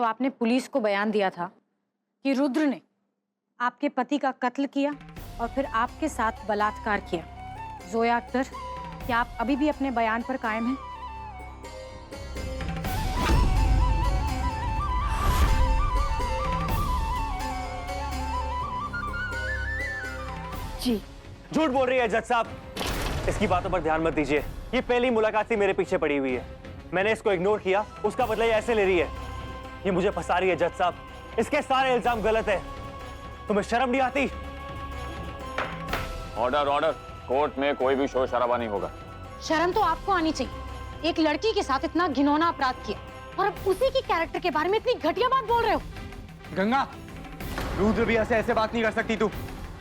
तो आपने पुलिस को बयान दिया था कि रुद्र ने आपके पति का कत्ल किया और फिर आपके साथ बलात्कार किया। जोया अख्तर, क्या आप अभी भी अपने बयान पर कायम हैं? जी। झूठ बोल रही है जज साहब। इसकी बातों पर ध्यान मत दीजिए। ये पहली मुलाकात से मेरे पीछे पड़ी हुई है। मैंने इसको इग्नोर किया, उसका बदला ये ऐसे ले रही है। ये मुझे फंसा रही है जज साहब। इसके सारे इल्जाम गलत है। तुम्हें शर्म नहीं आती? Order order. कोर्ट में कोई भी शोर शराबा नहीं होगा। शर्म तो आपको आनी चाहिए। एक लड़की के साथ इतना घिनौना अपराध किया और अब उसी की कैरेक्टर के बारे में इतनी घटिया बात बोल रहे हो। गंगा, रुद्र भी ऐसे बात नहीं कर सकती तू।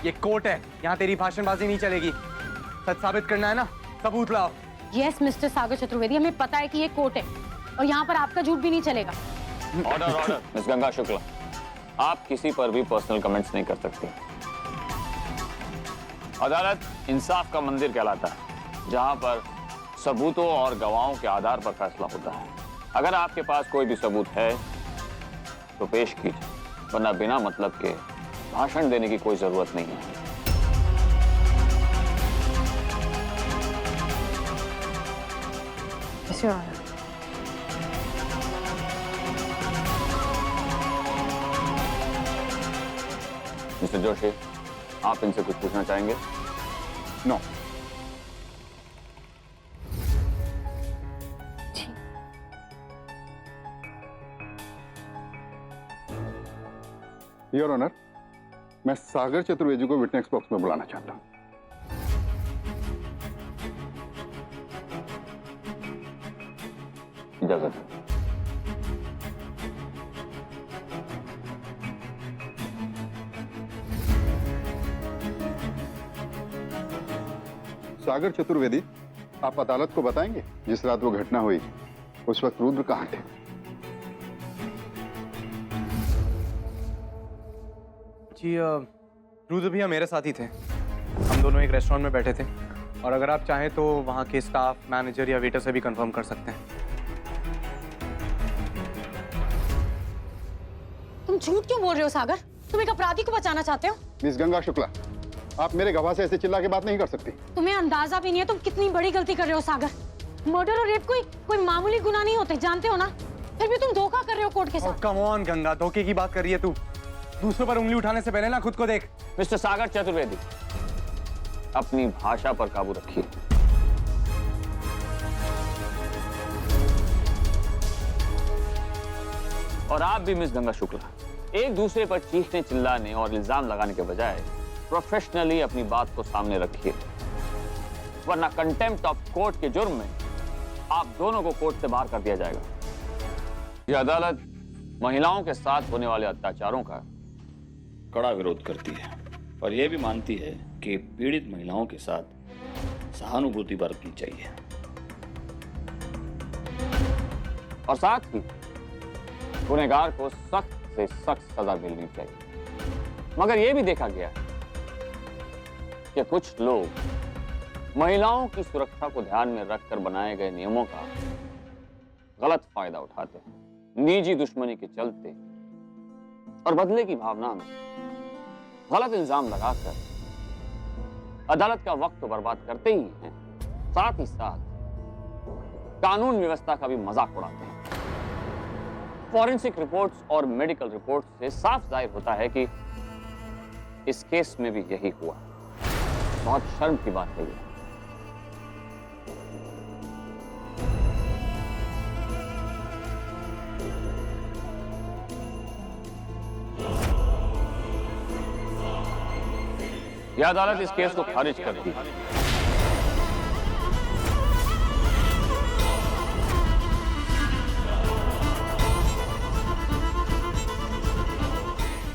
ये कोर्ट है, यहाँ तेरी भाषणबाजी नहीं चलेगी। सच साबित करना है ना, सबूत लाओ। यस मिस्टर सागर चतुर्वेदी, हमें पता है कि ये कोर्ट है और यहाँ पर आपका झूठ भी नहीं चलेगा। Order order. Miss Ganga Shukla, आप किसी पर भी पर्सनल कमेंट्स नहीं कर सकती। अदालत इंसाफ का मंदिर कहलाता है, जहां पर सबूतों और गवाहों के आधार पर फैसला होता है। अगर आपके पास कोई भी सबूत है तो पेश कीजिए, वरना बिना मतलब के भाषण देने की कोई जरूरत नहीं है। मिस्टर जोशी, आप इनसे कुछ पूछना चाहेंगे? नो। योर ऑनर, मैं सागर चतुर्वेदी को विटनेस बॉक्स में बुलाना चाहता हूं। इजाजत है। सागर चतुर्वेदी, आप अदालत को बताएंगे जिस रात वो घटना हुई उस वक्त रुद्र कहाँ थे? जी, रुद्र भैया मेरे साथ ही थे। हम दोनों एक रेस्टोरेंट में बैठे थे और अगर आप चाहें तो वहाँ के स्टाफ, मैनेजर या वेटर से भी कंफर्म कर सकते हैं। तुम झूठ क्यों बोल रहे हो सागर? तुम एक अपराधी को बचाना चाहते हो? मिस गंगा शुक्ला, आप मेरे गवाह से ऐसे चिल्ला के बात नहीं कर सकती। तुम्हें अंदाजा भी नहीं है तुम कितनी बड़ी गलती कर रहे हो सागर। मर्डर और रेप कोई मामूली गुनाह नहीं होते, जानते हो ना? फिर भी तुम धोखा कर रहे हो कोर्ट के साथ। कम ऑन गंगा, धोखे की बात कर रही है तू। दूसरों पर उंगली उठाने से पहले ना खुद को देख। मिस्टर सागर चतुर्वेदी, अपनी भाषा पर काबू रखिए। और आप भी मिस गंगा शुक्ला, एक दूसरे पर चीखने, चिल्लाने और इल्जाम लगाने के बजाय प्रोफेशनली अपनी बात को सामने रखिए, वरना कंटेम्प्ट ऑफ कोर्ट के जुर्म में आप दोनों को कोर्ट से बाहर कर दिया जाएगा। यह अदालत महिलाओं के साथ होने वाले अत्याचारों का कड़ा विरोध करती है और यह भी मानती है कि पीड़ित महिलाओं के साथ सहानुभूति बरतनी चाहिए और साथ ही गुनहगार को सख्त से सख्त सजा मिलनी चाहिए। मगर यह भी देखा गया है कि कुछ लोग महिलाओं की सुरक्षा को ध्यान में रखकर बनाए गए नियमों का गलत फायदा उठाते हैं। निजी दुश्मनी के चलते और बदले की भावना में गलत इल्जाम लगाकर अदालत का वक्त तो बर्बाद करते ही हैं, साथ ही साथ कानून व्यवस्था का भी मजाक उड़ाते हैं। फॉरेंसिक रिपोर्ट्स और मेडिकल रिपोर्ट्स से साफ जाहिर होता है कि इस केस में भी यही हुआ। बहुत शर्म की बात है ये। यह अदालत इस केस को खारिज करती है।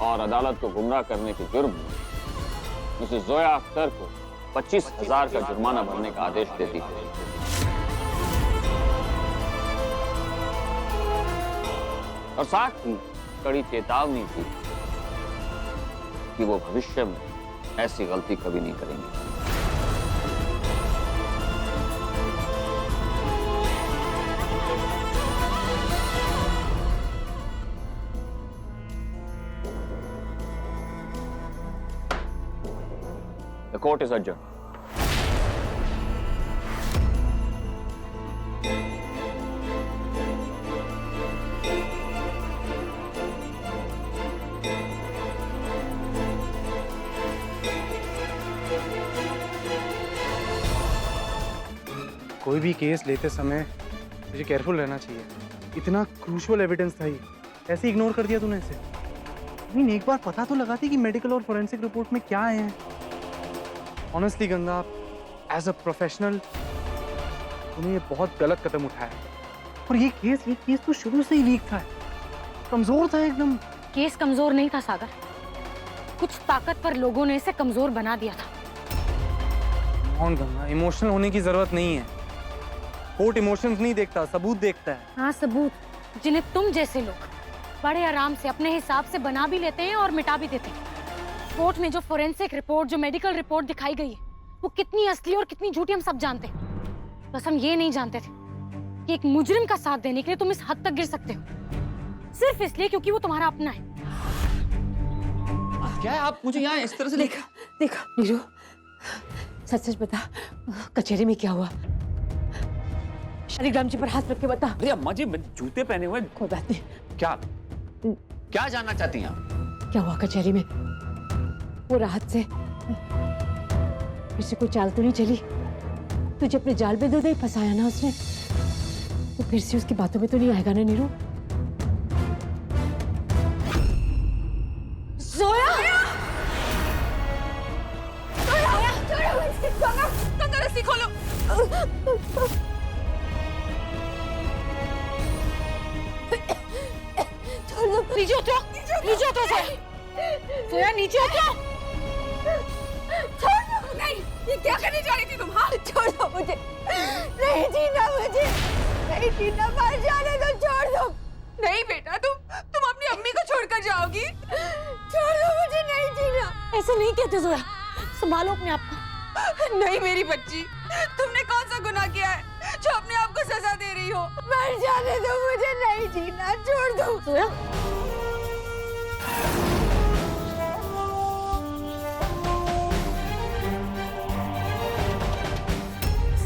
और अदालत को गुमराह करने के जुर्म में मिसेस जोया अख्तर को 25,000 का जुर्माना भरने का आदेश देती है। और साथ ही कड़ी चेतावनी दी कि वो भविष्य में ऐसी गलती कभी नहीं करेंगे। Court is adjourned. कोई भी केस लेते समय तुझे केयरफुल रहना चाहिए। इतना क्रूशियल एविडेंस था ये, ऐसे इग्नोर कर दिया तूने इसे। I mean, एक बार पता तो लगाती कि मेडिकल और फोरेंसिक रिपोर्ट में क्या है। Honestly Ganga, as a professional तूने ये बहुत गलत कदम उठाया। और ये केस तो शुरू से ही वीक था, कमजोर था एकदम। केस कमजोर नहीं था सागर, कुछ ताकतवर लोगों ने इसे कमजोर बना दिया था। कौन गंगा, इमोशनल होने की जरूरत नहीं है। कोर्ट इमोशंस नहीं देखता, सबूत देखता है। हाँ, सबूत जिन्हें तुम जैसे लोग बड़े आराम से अपने हिसाब से बना भी लेते हैं और मिटा भी देते हैं। कोर्ट में जो फोरेंसिक रिपोर्ट, जो मेडिकल रिपोर्ट दिखाई गई है, वो कितनी असली और कितनी झूठी हम सब जानते हैं। बस हम ये नहीं जानते थे कि एक मुजरिम का साथ देने के लिए तुम इस हद तक गिर सकते हो, सिर्फ इसलिए क्योंकि वो तुम्हारा अपना है। क्या है, आप मुझे यहाँ इस तरह से देखा नीरू, सच बता, कचहरी में क्या हुआ? शालिग्राम जी पर हाथ रख के बता। अरे अम्मा जी, जूते पहने हुए। कोई बात नहीं। क्या जानना चाहती हैं आप? क्या हुआ कचहरी में? वो राहत से फिर से कोई चाल तो नहीं चली? तुझे अपने जाल में दे फंसाया ना उसने, तो फिर से उसकी बातों में तो नहीं आएगा ना नीरू? जोया! रस्सी खोलो। नीचे उतरो, नीचे उतरो सोया, नीचे उतरो। छोड़ दो। नहीं, ये क्या करने जा रही थी तुम? हाँ, छोड़ दो मुझे। नहीं जीना मुझे, नहीं जीना, मर जाने दो, छोड़ दो। नहीं बेटा, तुम अपनी अम्मी को छोड़कर जाओगी? छोड़ दो मुझे, नहीं जीना। ऐसे नहीं कहते जोया, संभालो अपने आप को। नहीं मेरी बच्ची, तुमने कौन सा गुनाह किया है जो अपने आप को सजा दे रही हो? मर जाने दो मुझे, नहीं जीना, छोड़ दो। जोया,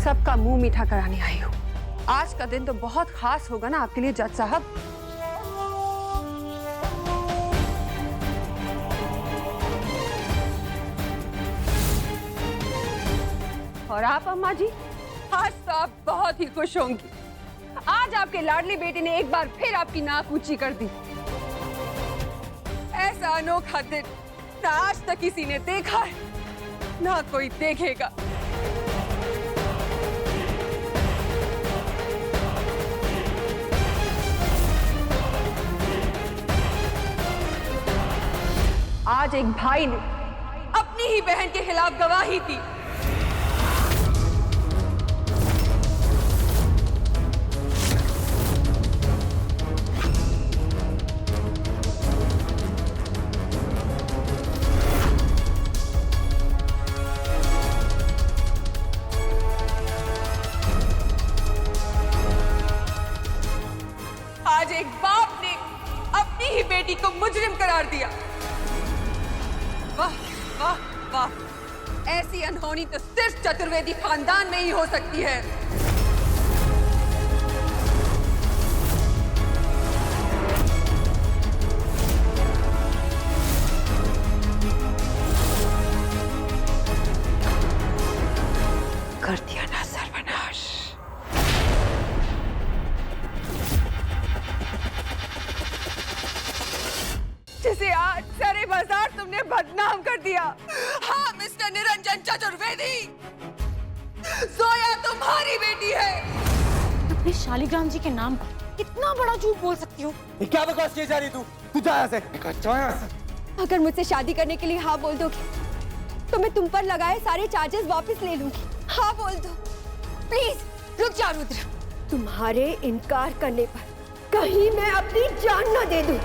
सबका मुंह मीठा कराने आई हूँ। आज का दिन तो बहुत खास होगा ना आपके लिए जज साहब। और आप अम्मा जी, आज तो आप बहुत ही खुश होंगी। आज आपके लाडली बेटे ने एक बार फिर आपकी नाक ऊंची कर दी। ऐसा अनोखा दिन ना आज तक किसी ने देखा है, ना कोई देखेगा। आज एक भाई ने अपनी ही बहन के खिलाफ गवाही दी। आज एक बाप ने अपनी ही बेटी को मुजरिम करार दिया। वाह वाह वाह, ऐसी अनहोनी तो सिर्फ चतुर्वेदी खानदान में ही हो सकती है। कर दिया ना सर्वनाश। जिसे आज सारे बाजार तुमने बदनाम कर दिया। हाँ मिस्टर निरंजन चतुर्वेदी, जोया तुम्हारी बेटी है। अपने शालिग्राम जी के नाम पर इतना बड़ा झूठ बोल सकती हो? क्या बकवास किए जा रही तू जा यहाँ से। अगर मुझसे शादी करने के लिए हाँ बोल दोगे तो मैं तुम पर लगाए सारे चार्जेस वापस ले लूंगी। हाँ बोल दो प्लीज। रुक जा रुद्र, तुम्हारे इनकार करने पर कहीं मैं अपनी जान न दे दूं।